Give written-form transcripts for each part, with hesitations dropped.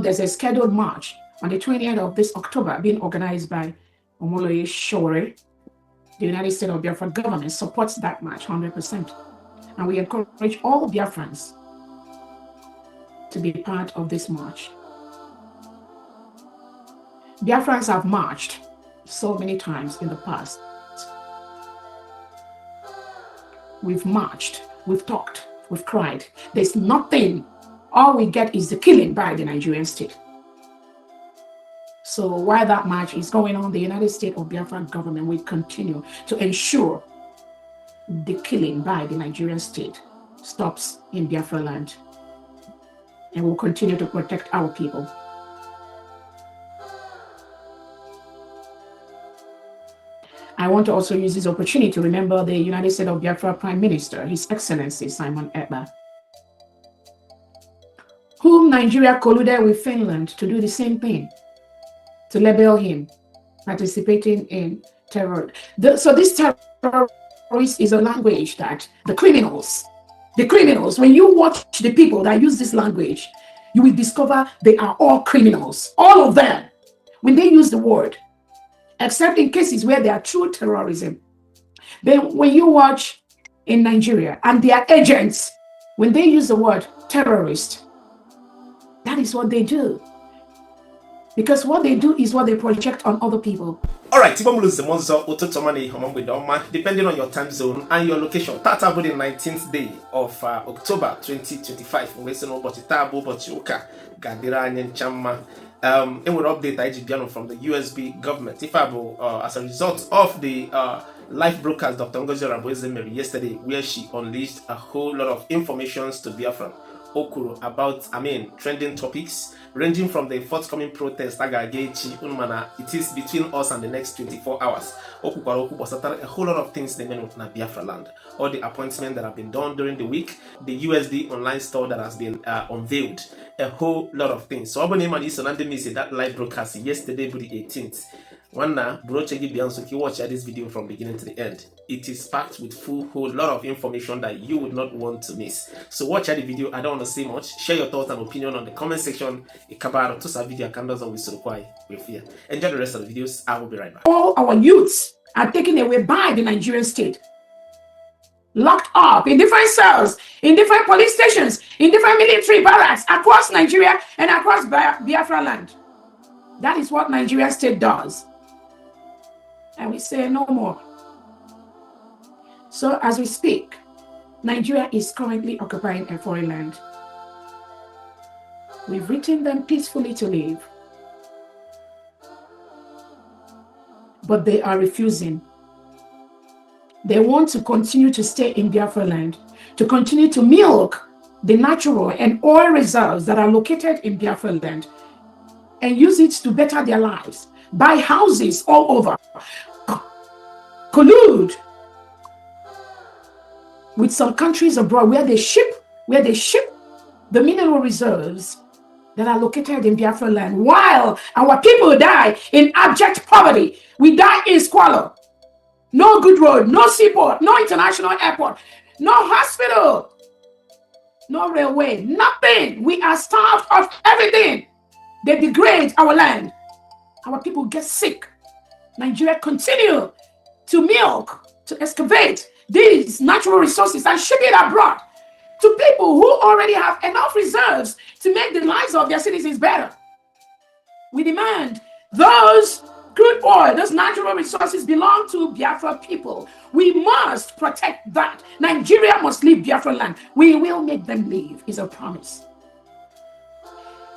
there's a scheduled march on the 20th of this October being organized by Omoloye Shore. The United States of Biafra government supports that march 100%. And we encourage all Biafrans to be part of this march. Biafrans have marched so many times in the past. We've marched, we've talked, we've cried. There's nothing. All we get is the killing by the Nigerian state. So while that march is going on, the United States of Biafra government will continue to ensure the killing by the Nigerian state stops in Biafra land. And will continue to protect our people. I want to also use this opportunity to remember the United States of Biafra Prime Minister, His Excellency Simon Ekpa, whom Nigeria colluded with Finland to do the same thing, to label him participating in terror. So this terrorist is a language that the criminals, when you watch the people that use this language, you will discover they are all criminals, all of them, when they use the word, except in cases where they are true terrorism. Then when you watch in Nigeria and their agents, when they use the word terrorist, that is what they do. Because what they do is what they project on other people. Alright, depending on your time zone and your location, that's about the 19th day of October 2025. We say no but tabo but yoka gadira nyen chama. It will update IGBN from the USB government. If I will, as a result of the live broadcast Dr. Ngozi Orabueze made yesterday, where she unleashed a whole lot of informations to Biafra Okuru about, trending topics ranging from the forthcoming protest it is between us and the next 24 hours. A whole lot of things they mean na Biafra land. All the appointments that have been done during the week, the USD online store that has been unveiled, a whole lot of things. So that live broadcast yesterday, the 18th. Watch this video from beginning to the end. It is packed with whole lot of information that you would not want to miss. So watch the video. I don't want to say much. Share your thoughts and opinion on the comment section. Enjoy the rest of the videos. I will be right back. All our youths are taken away by the Nigerian state, locked up in different cells, in different police stations, in different military barracks across Nigeria and across Biafra land. That is what Nigerian state does. And we say no more. So as we speak, Nigeria is currently occupying a foreign land. We've written them peacefully to leave, but they are refusing. They want to continue to stay in Biafra land, to continue to milk the natural and oil reserves that are located in Biafra land and use it to better their lives, buy houses all over, collude with some countries abroad where they ship the mineral reserves that are located in Biafra land, while our people die in abject poverty. We die in squalor. No good road, no seaport, no international airport, no hospital, no railway, nothing. We are starved of everything. They degrade our land. Our people get sick. Nigeria continue to milk, to excavate these natural resources and ship it abroad to people who already have enough reserves to make the lives of their citizens better. We demand those crude oil, those natural resources belong to Biafra people. We must protect that. Nigeria must leave Biafra land. We will make them leave, is a promise.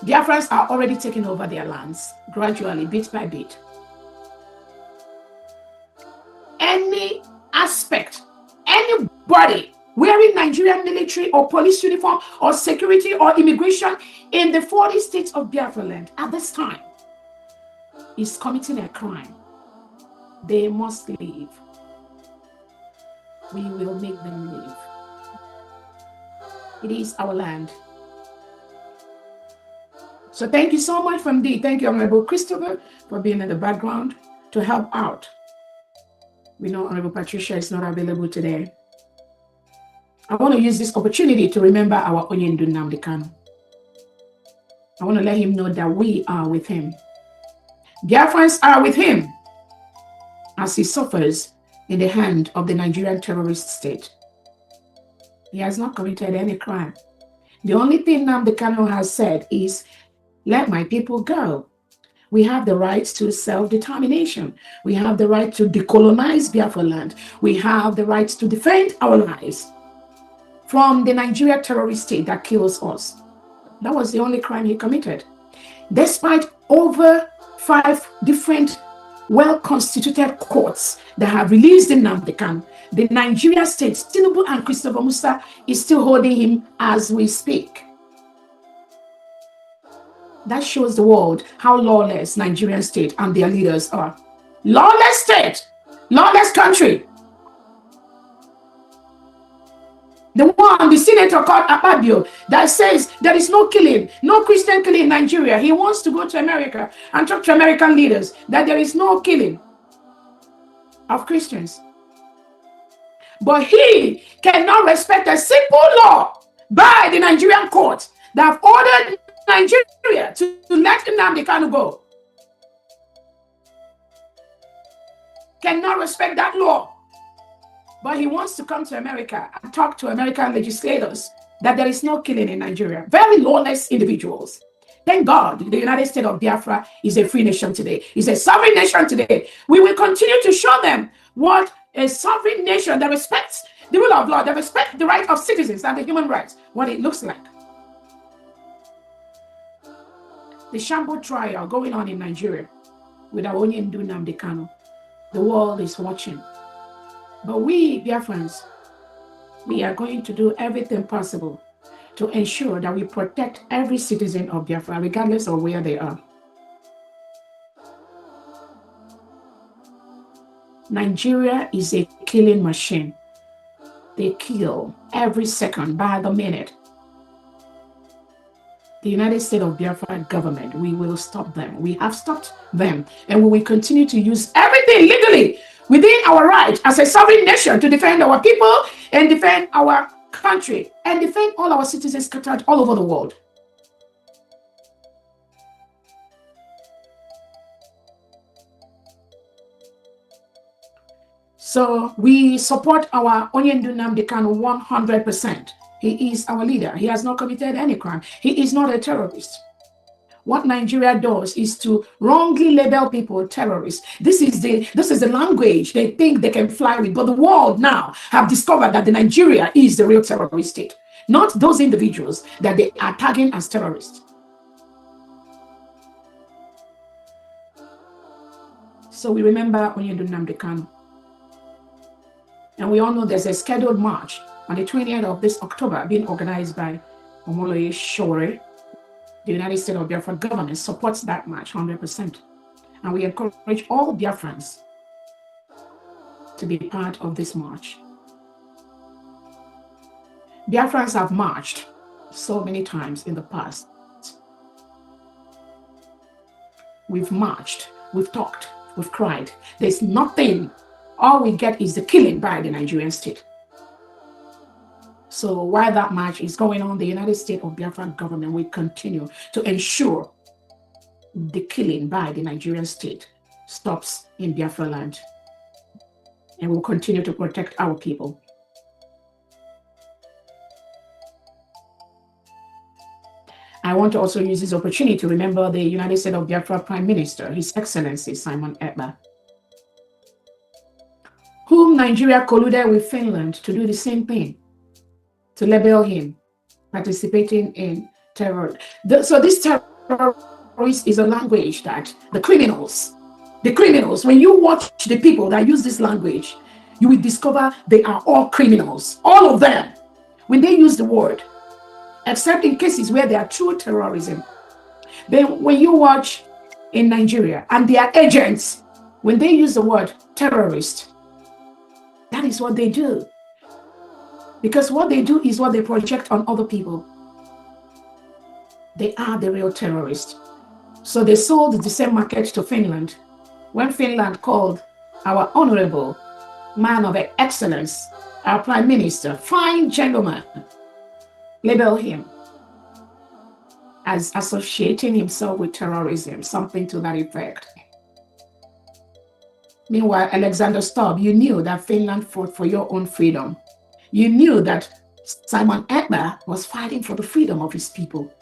Biafrans are already taking over their lands, gradually, bit by bit. Any aspect, anybody wearing Nigerian military or police uniform or security or immigration in the 40 states of Biafra land at this time is committing a crime. They must leave. We will make them leave. It is our land. So thank you so much from D. Thank you, Honorable Christopher, for being in the background to help out. We know Honorable Patricia is not available today. I want to use this opportunity to remember our Onyendu Nam Kanu. I want to let him know that we are with him. Biafrans are with him as he suffers in the hand of the Nigerian terrorist state. He has not committed any crime. The only thing Nam Kanu has said is, let my people go. We have the right to self-determination. We have the right to decolonize Biafra land. We have the right to defend our lives from the Nigerian terrorist state that kills us. That was the only crime he committed. Despite over 5 different well-constituted courts that have released Nnamdi Kanu, the Nigeria state, Tinubu and Christopher Musa, is still holding him as we speak. That shows the world how lawless Nigerian state and their leaders are. Lawless state, lawless country. The one, the senator called Akpabio, that says there is no killing, no Christian killing in Nigeria. He wants to go to America and talk to American leaders that there is no killing of Christians. But he cannot respect a simple law by the Nigerian court that have ordered Nigeria to let Nnamdi Kanu go. Cannot respect that law. But he wants to come to America and talk to American legislators that there is no killing in Nigeria. Very lawless individuals. Thank God the United States of Biafra is a free nation today. It's a sovereign nation today. We will continue to show them what a sovereign nation that respects the rule of law, that respects the right of citizens and the human rights, what it looks like. The Shambo trial going on in Nigeria with our own Nnamdi Kanu. The world is watching. But we, Biafrans, we are going to do everything possible to ensure that we protect every citizen of Biafra, regardless of where they are. Nigeria is a killing machine. They kill every second, by the minute. The United States of Biafra government, we will stop them. We have stopped them, and we will continue to use everything legally within our right as a sovereign nation to defend our people and defend our country and defend all our citizens scattered all over the world. So we support our Onyendu Nnamdi Kanu 100%. He is our leader. He has not committed any crime. He is not a terrorist. What Nigeria does is to wrongly label people terrorists. This is the language they think they can fly with. But the world now have discovered that the Nigeria is the real terrorist state, not those individuals that they are tagging as terrorists. So we remember Onyendu Nnamdi Kanu. And we all know there's a scheduled march on the 20th of this October being organized by Omoloye Sowore. The United States of Biafra government supports that march 100%. And we encourage all Biafrans to be part of this march. Biafrans have marched so many times in the past. We've marched, we've talked, we've cried. There's nothing. All we get is the killing by the Nigerian state. So while that march is going on, the United States of Biafra government will continue to ensure the killing by the Nigerian state stops in Biafra land. And will continue to protect our people. I want to also use this opportunity to remember the United States of Biafra Prime Minister, His Excellency Simon Ekpa, whom Nigeria colluded with Finland to do the same thing, to label him participating in terror. So this terrorist is a language that the criminals, when you watch the people that use this language, you will discover they are all criminals, all of them, when they use the word, except in cases where they are true terrorism. Then when you watch in Nigeria and their agents, when they use the word terrorist, that is what they do. Because what they do is what they project on other people. They are the real terrorists. So they sold the same market to Finland. When Finland called our honorable man of excellence, our prime minister, fine gentleman, label him as associating himself with terrorism, something to that effect. Meanwhile, Alexander Stubb, you knew that Finland fought for your own freedom. You knew that Simon Ekpa was fighting for the freedom of his people.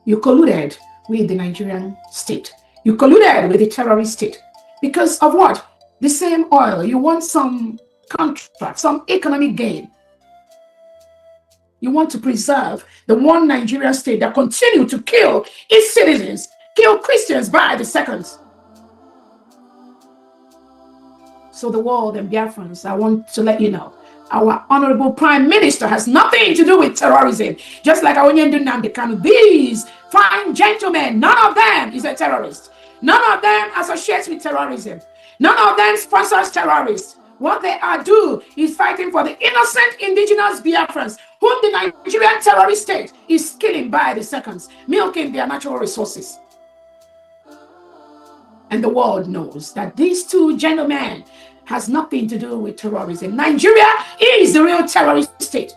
You colluded with the Nigerian state. You colluded with the terrorist state. Because of what? The same oil. You want some contract, some economic gain. You want to preserve the one Nigerian state that continue to kill its citizens, kill Christians by the seconds. So the world and Biafrans, I want to let you know, our honorable prime minister has nothing to do with terrorism. Just like Nam Kanu, these fine gentlemen, none of them is a terrorist. None of them associates with terrorism. None of them sponsors terrorists. What they are doing is fighting for the innocent indigenous Biafrans, whom the Nigerian terrorist state is killing by the seconds, milking their natural resources. And the world knows that these two gentlemen has nothing to do with terrorism. Nigeria is the real terrorist state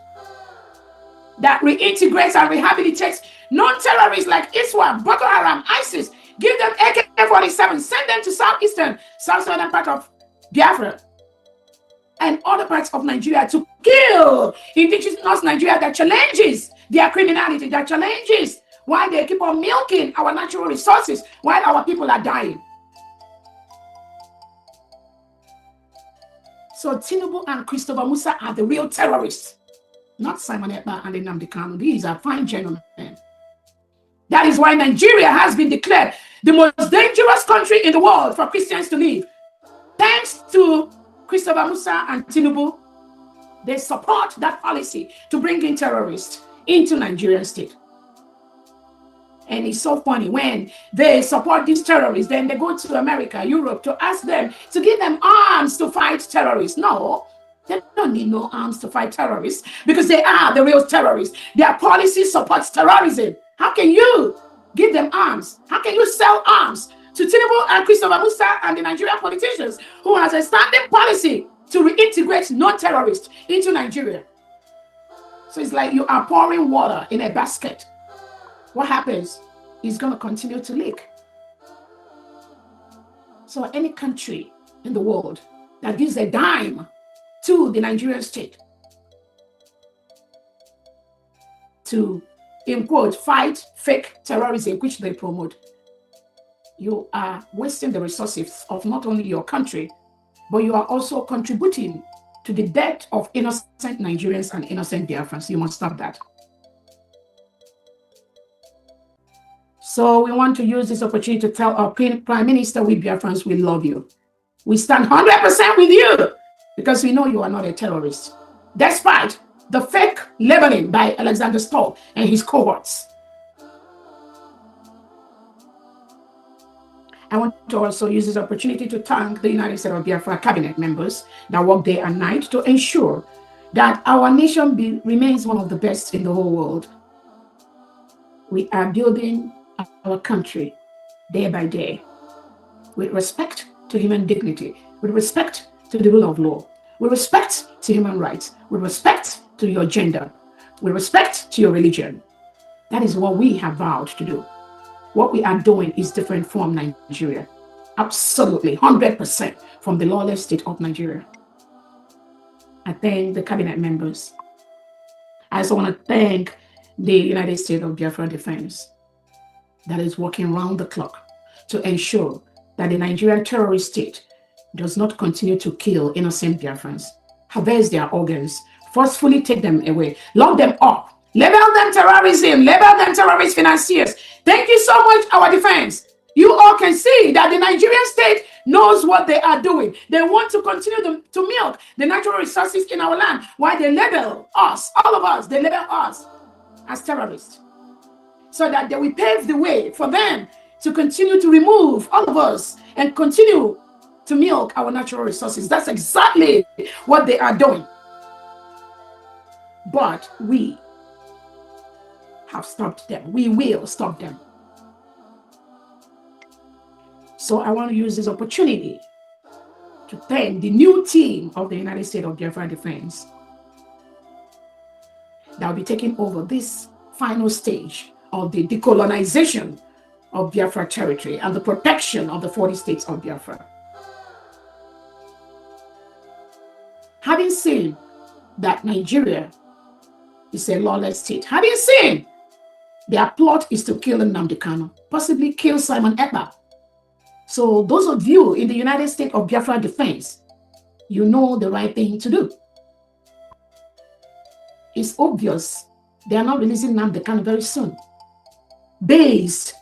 that reintegrates and rehabilitates non-terrorists like ISWAP, Boko Haram, ISIS. Give them AK-47, send them to southern part of Biafra and other parts of Nigeria to kill indigenous Nigeria that challenges their criminality, that challenges why they keep on milking our natural resources while our people are dying. So Tinubu and Christopher Musa are the real terrorists, not Simon Ekpa and Nam Kanu. These are fine gentlemen. That is why Nigeria has been declared the most dangerous country in the world for Christians to live. Thanks to Christopher Musa and Tinubu, they support that policy to bring in terrorists into Nigerian state. And it's so funny when they support these terrorists, then they go to America, Europe to ask them to give them arms to fight terrorists. No, they don't need no arms to fight terrorists because they are the real terrorists. Their policy supports terrorism. How can you give them arms? How can you sell arms to Tinubu and Christopher Musa and the Nigerian politicians who has a standing policy to reintegrate non-terrorists into Nigeria? So it's like you are pouring water in a basket. What happens is going to continue to leak. So any country in the world that gives a dime to the Nigerian state to, in quote, fight fake terrorism, which they promote, you are wasting the resources of not only your country, but you are also contributing to the death of innocent Nigerians and innocent Biafrans. You must stop that. So we want to use this opportunity to tell our Prime Minister, we Biafrans, we love you. We stand 100% with you because we know you are not a terrorist, despite the fake labeling by Alexander Stubb and his cohorts. I want to also use this opportunity to thank the United States of Biafra cabinet members that work day and night to ensure that our nation remains one of the best in the whole world. We are building our country day by day with respect to human dignity, with respect to the rule of law, with respect to human rights, with respect to your gender, with respect to your religion. That is what we have vowed to do. What we are doing is different from Nigeria. Absolutely, 100% from the lawless state of Nigeria. I thank the cabinet members. I also want to thank the United States of Biafra Defense that is working round the clock to ensure that the Nigerian terrorist state does not continue to kill innocent Biafrans, harvest their organs, forcefully take them away, lock them up, label them terrorism, label them terrorist financiers. Thank you so much, our defense. You all can see that the Nigerian state knows what they are doing. They want to continue to milk the natural resources in our land while they label us, all of us, they label us as terrorists, so that they will pave the way for them to continue to remove all of us and continue to milk our natural resources. That's exactly what they are doing. But we have stopped them. We will stop them. So I want to use this opportunity to thank the new team of the United States of Biafra Defense that will be taking over this final stage of the decolonization of Biafra territory and the protection of the 40 states of Biafra. Having seen that Nigeria is a lawless state, having seen their plot is to kill Nam Kanu, possibly kill Simon Ekpa. So those of you in the United States of Biafra defense, you know the right thing to do. It's obvious they are not releasing Nam Kanu very soon. Based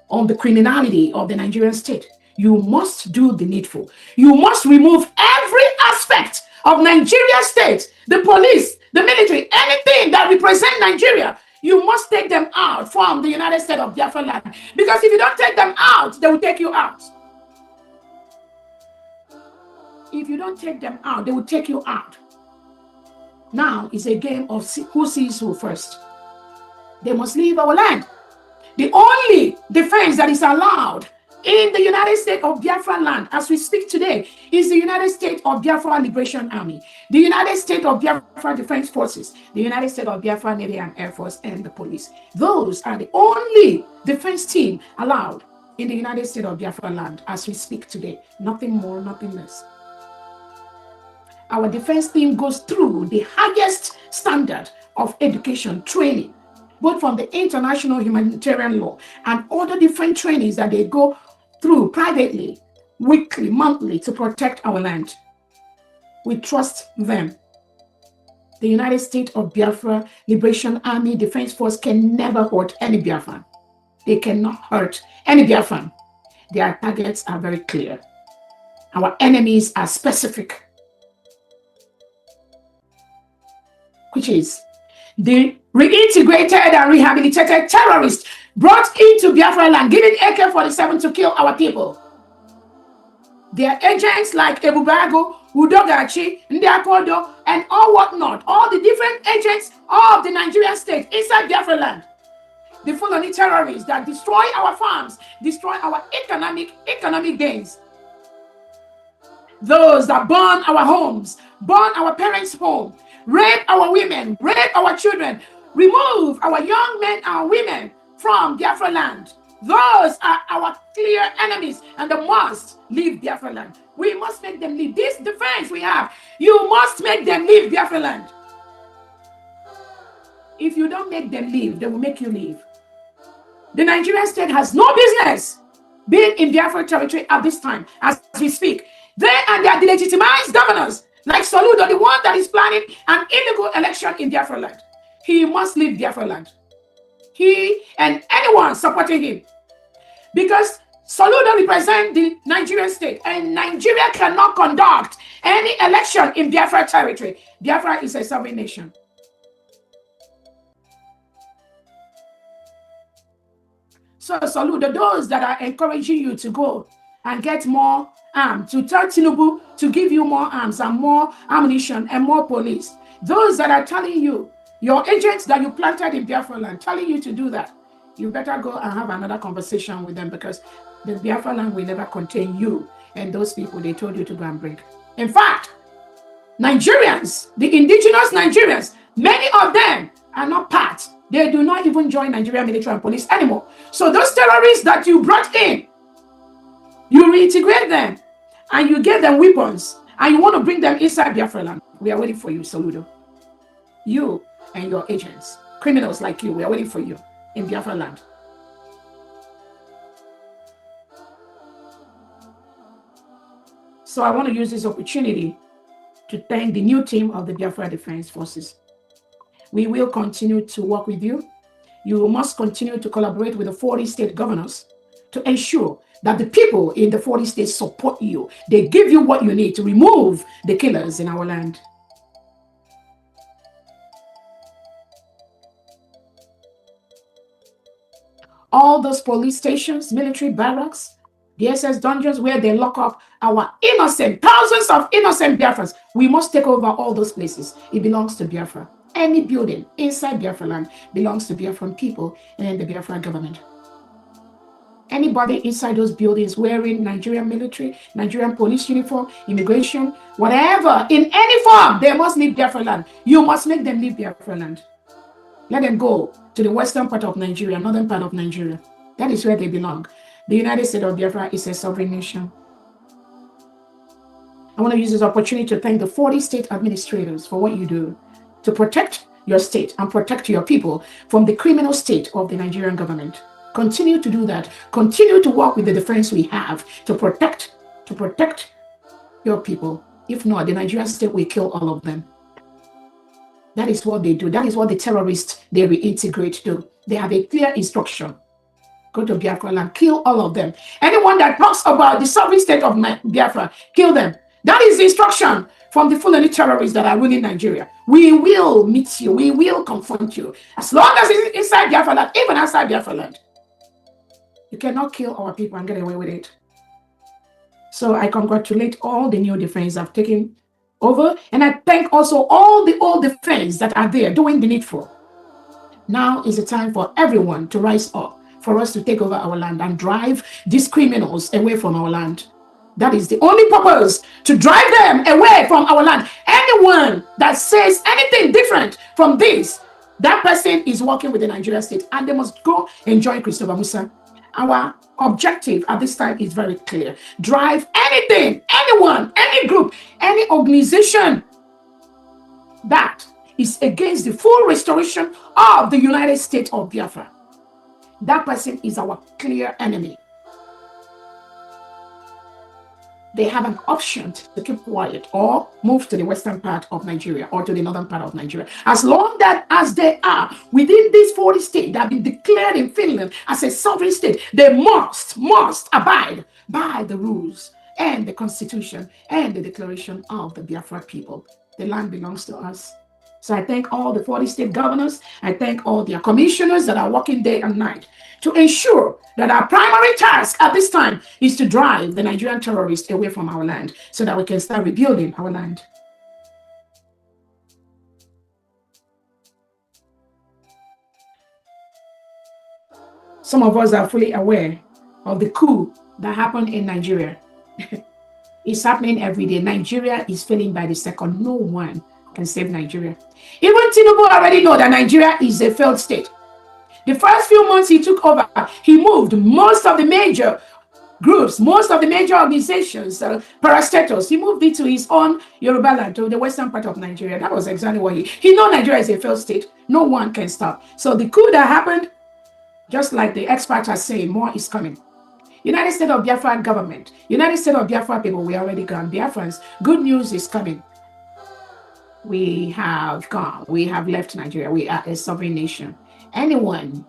on the criminality of the Nigerian state, you must do the needful. You must remove every aspect of Nigeria state, the police, the military, anything that represents Nigeria. You must take them out from the United States of Biafra land. Because if you don't take them out, they will take you out. If you don't take them out, they will take you out. Now it's a game of who sees who first. They must leave our land. The only defense that is allowed in the United States of Biafra land as we speak today is the United States of Biafra Liberation Army, the United States of Biafra Defense Forces, the United States of Biafra Navy and Air Force, and the police. Those are the only defense team allowed in the United States of Biafra land as we speak today. Nothing more, nothing less. Our defense team goes through the highest standard of education, training, both from the international humanitarian law and other different trainings that they go through privately, weekly, monthly to protect our land. We trust them. The United States of Biafra Liberation Army Defense Force can never hurt any Biafran. They cannot hurt any Biafran. Their targets are very clear. Our enemies are specific, which is the reintegrated and rehabilitated terrorists brought into Biafra land, given AK-47 to kill our people. Their agents like Ebubago, Udogachi, Ndiakodo, and all whatnot, all the different agents of the Nigerian state inside Biafra land. The Fulani terrorists that destroy our farms, destroy our economic gains. Those that burn our homes, burn our parents' home, rape our women, rape our children, remove our young men and women from Biafra land. Those are our clear enemies, and they must leave Biafra land. We must make them leave. This defense we have, you must make them leave Biafra land. If you don't make them leave, they will make you leave. The Nigerian state has no business being in Biafra territory at this time, as we speak. They and their delegitimized governors, like Soludo, the one that is planning an illegal election in Biafra land. He must leave Biafra land. He and anyone supporting him. Because Soludo represents the Nigerian state, and Nigeria cannot conduct any election in Biafra territory. Biafra is a sovereign nation. So Soludo, those that are encouraging you to go and get more arms, to tell Tinubu to give you more arms and more ammunition and more police, those that are telling you, your agents that you planted in Biafra land, telling you to do that, you better go and have another conversation with them, because the Biafra land will never contain you and those people they told you to go and bring. In fact, Nigerians, the indigenous Nigerians, many of them are not part. They do not even join Nigerian military and police anymore. So those terrorists that you brought in, you reintegrate them and you give them weapons and you want to bring them inside Biafra land. We are waiting for you, Soludo. You and your agents, criminals like you, we are waiting for you in Biafra land. So I want to use this opportunity to thank the new team of the Biafra Defense Forces. We will continue to work with you. You must continue to collaborate with the 40 state governors to ensure that the people in the 40 states support you. They give you what you need to remove the killers in our land. All those police stations, military barracks, the SS dungeons where they lock up our innocent, thousands of innocent Biafrans, we must take over all those places. It belongs to Biafra. Any building inside Biafra land belongs to Biafran people and the Biafra government. Anybody inside those buildings wearing Nigerian military, Nigerian police uniform, immigration, whatever, in any form, they must leave Biafra land. You must make them leave Biafra land. Let them go to the western part of Nigeria, northern part of Nigeria. That is where they belong. The United States of Biafra is a sovereign nation. I want to use this opportunity to thank the 40 state administrators for what you do to protect your state and protect your people from the criminal state of the Nigerian government. Continue to do that. Continue to work with the defense we have to protect your people. If not, the Nigerian state will kill all of them. That is what they do. That is what the terrorists, they reintegrate do. They have a clear instruction. Go to Biafra land, kill all of them. Anyone that talks about the sovereign state of Biafra, kill them. That is the instruction from the Fulani terrorists that are ruling Nigeria. We will meet you. We will confront you. As long as it's inside Biafra land, even outside Biafra land. You cannot kill our people and get away with it. So I congratulate all the new defense I've taken over. And I thank also all the old defense that are there doing the needful. Now is the time for everyone to rise up, for us to take over our land and drive these criminals away from our land. That is the only purpose, to drive them away from our land. Anyone that says anything different from this, that person is working with the Nigerian state and they must go and join Christopher Musa. Our objective at this time is very clear. Drive anything, anyone, any group, any organization that is against the full restoration of the United States of Biafra. That person is our clear enemy. They have an option to keep quiet or move to the western part of Nigeria or to the northern part of Nigeria. As long as they are within these 40 states that have been declared in Finland as a sovereign state, they must abide by the rules and the constitution and the declaration of the Biafra people. The land belongs to us. So I thank all the 40 state governors. I thank all their commissioners that are working day and night to ensure that our primary task at this time is to drive the Nigerian terrorists away from our land so that we can start rebuilding our land. Some of us are fully aware of the coup that happened in Nigeria. It's happening every day. Nigeria is failing by the second. No one can save Nigeria. Even Tinubu already know that Nigeria is a failed state. The first few months he took over, he moved most of the major groups, most of the major organizations, parastatals, he moved it to his own Yoruba land, to the western part of Nigeria. That was exactly what he know Nigeria is a failed state. No one can stop. So the coup that happened, just like the experts are saying, more is coming. United States of Biafra government, United States of Biafra people, we already gone. Biafrans, good news is coming. We have gone. We have left Nigeria. We are a sovereign nation. Anyone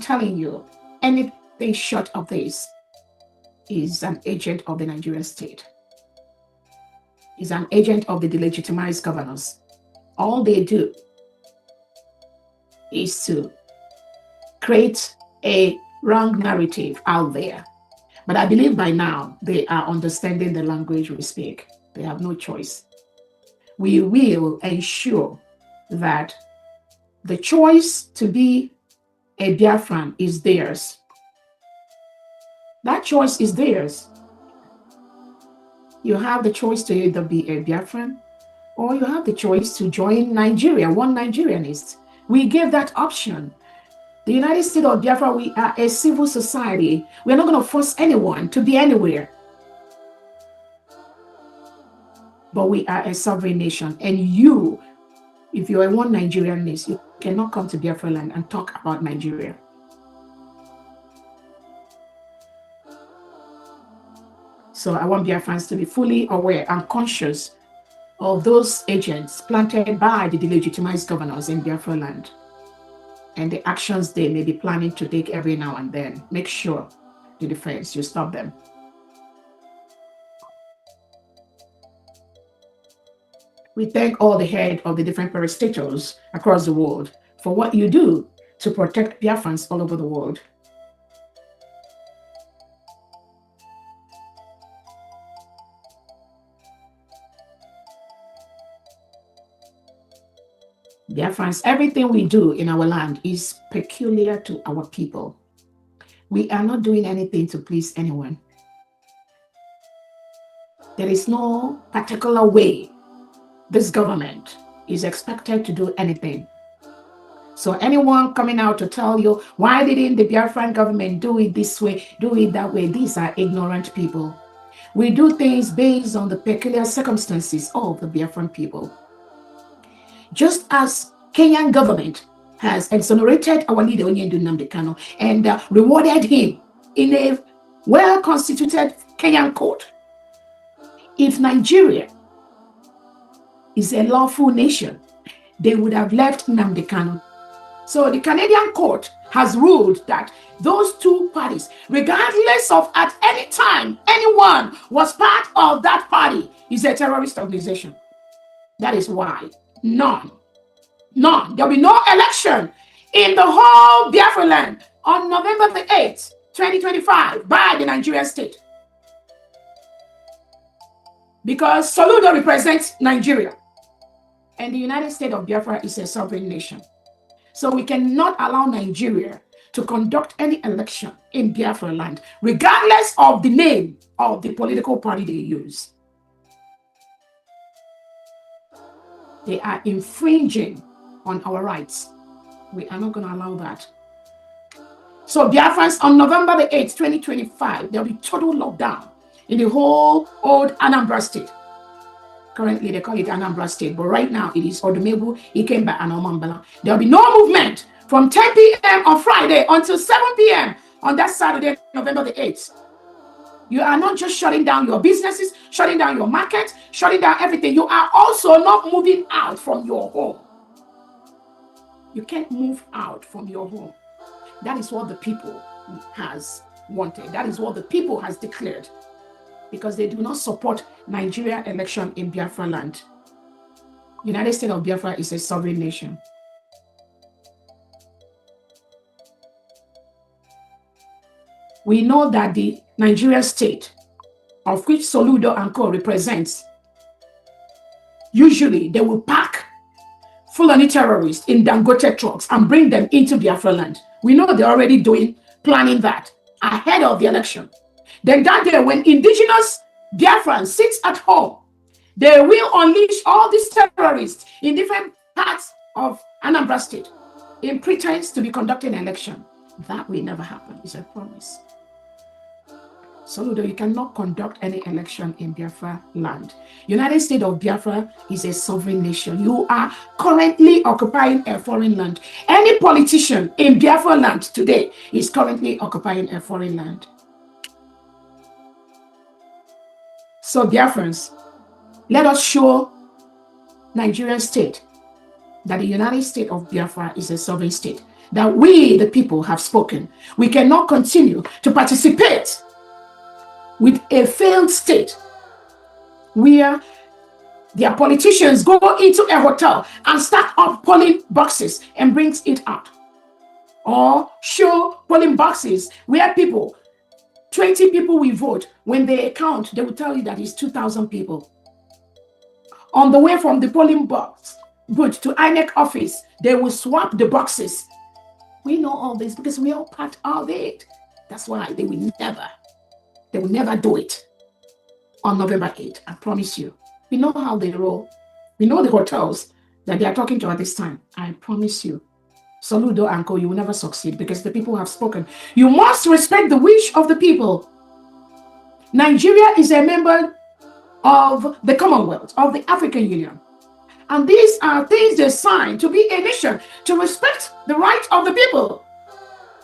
telling you anything short of this is an agent of the Nigerian state, is an agent of the delegitimized governors. All they do is to create a wrong narrative out there. But I believe by now they are understanding the language we speak. They have no choice. We will ensure that the choice to be a Biafran is theirs. That choice is theirs. You have the choice to either be a Biafran or you have the choice to join Nigeria, one Nigerianist. We gave that option. The United States of Biafra, we are a civil society. We're not going to force anyone to be anywhere. But we are a sovereign nation. And you, if you are one Nigerianist, you cannot come to Biafra land and talk about Nigeria. So I want Biafrans to be fully aware and conscious of those agents planted by the delegitimized governors in Biafra land and the actions they may be planning to take every now and then. Make sure, the defense, you stop them. We thank all the head of the different parastatals across the world for what you do to protect Biafrans all over the world. Biafrans, everything we do in our land is peculiar to our people. We are not doing anything to please anyone. There is no particular way this government is expected to do anything. So anyone coming out to tell you, why didn't the Biafran government do it this way, do it that way? These are ignorant people. We do things based on the peculiar circumstances of the Biafran people. Just as Kenyan government has exonerated our leader Onyendu Nam Kanu and rewarded him in a well-constituted Kenyan court. If Nigeria is a lawful nation, they would have left Nnamdi Kanu. So the Canadian court has ruled that those two parties, regardless of at any time anyone was part of that party, is a terrorist organization. That is why none. There'll be no election in the whole Biafra land on November the 8th, 2025 by the Nigerian state. Because Soludo represents Nigeria and the United States of Biafra is a sovereign nation. So we cannot allow Nigeria to conduct any election in Biafra land, regardless of the name of the political party they use. They are infringing on our rights. We are not going to allow that. So Biafrans, on November the 8th, 2025, there will be total lockdown in the whole old Anambra state. Currently, they call it Anambra State, but right now it is Odumebu, Ikemba, and Omambala. There will be no movement from 10 p.m. on Friday until 7 p.m. on that Saturday, November the 8th. You are not just shutting down your businesses, shutting down your market, shutting down everything. You are also not moving out from your home. You can't move out from your home. That is what the people has wanted. That is what the people has declared. Because they do not support Nigeria election in Biafra land. United States of Biafra is a sovereign nation. We know that the Nigerian state, of which Soludo and Co represents, usually they will pack Fulani terrorists in Dangote trucks and bring them into Biafra land. We know they're already planning that ahead of the election. Then that day, when indigenous Biafrans sit at home, they will unleash all these terrorists in different parts of Anambra State in pretense to be conducting an election. That will never happen, is a promise. Soludo, you cannot conduct any election in Biafra land. United States of Biafra is a sovereign nation. You are currently occupying a foreign land. Any politician in Biafra land today is currently occupying a foreign land. So Biafrans, let us show Nigerian state that the United States of Biafra is a sovereign state, that we, the people, have spoken. We cannot continue to participate with a failed state where their politicians go into a hotel and stack up polling boxes and brings it out. Or show polling boxes where 20 people will vote. When they count, they will tell you that it's 2,000 people. On the way from the polling booth to INEC office, they will swap the boxes. We know all this because we are part of it. That's why they will never do it on November 8th. I promise you. We know how they roll. We know the hotels that they are talking to at this time. I promise you. Soludo and Co, you will never succeed because the people have spoken. You must respect the wish of the people. Nigeria is a member of the Commonwealth, of the African Union. And these are things they signed to be a nation, to respect the right of the people.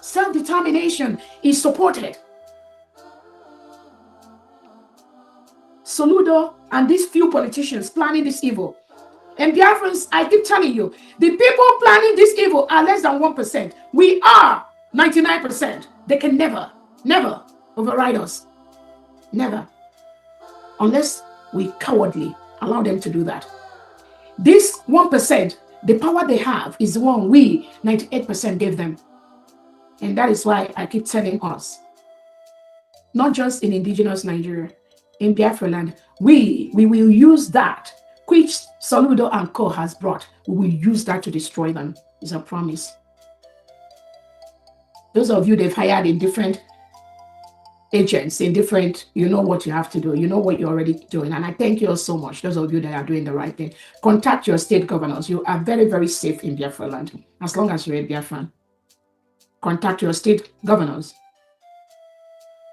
Self-determination is supported. Soludo and these few politicians planning this evil. And Biafrans, I keep telling you, the people planning this evil are less than 1%. We are 99%. They can never override us. Never. Unless we cowardly allow them to do that. This 1%, the power they have is the one we, 98%, gave them. And that is why I keep telling us, not just in indigenous Nigeria, in Biafra land, we will use that which Soludo and Co has brought. We will use that to destroy them. It's a promise. Those of you they've hired in different agents in different, you know what you have to do. You know what you're already doing. And I thank you all so much, those of you that are doing the right thing. Contact your state governors. You are very, very safe in Biafra land, as long as you're a Biafran. Contact your state governors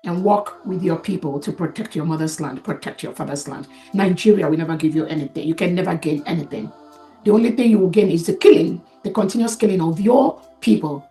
and work with your people to protect your mother's land, protect your father's land. Nigeria will never give you anything. You can never gain anything. The only thing you will gain is the killing, the continuous killing of your people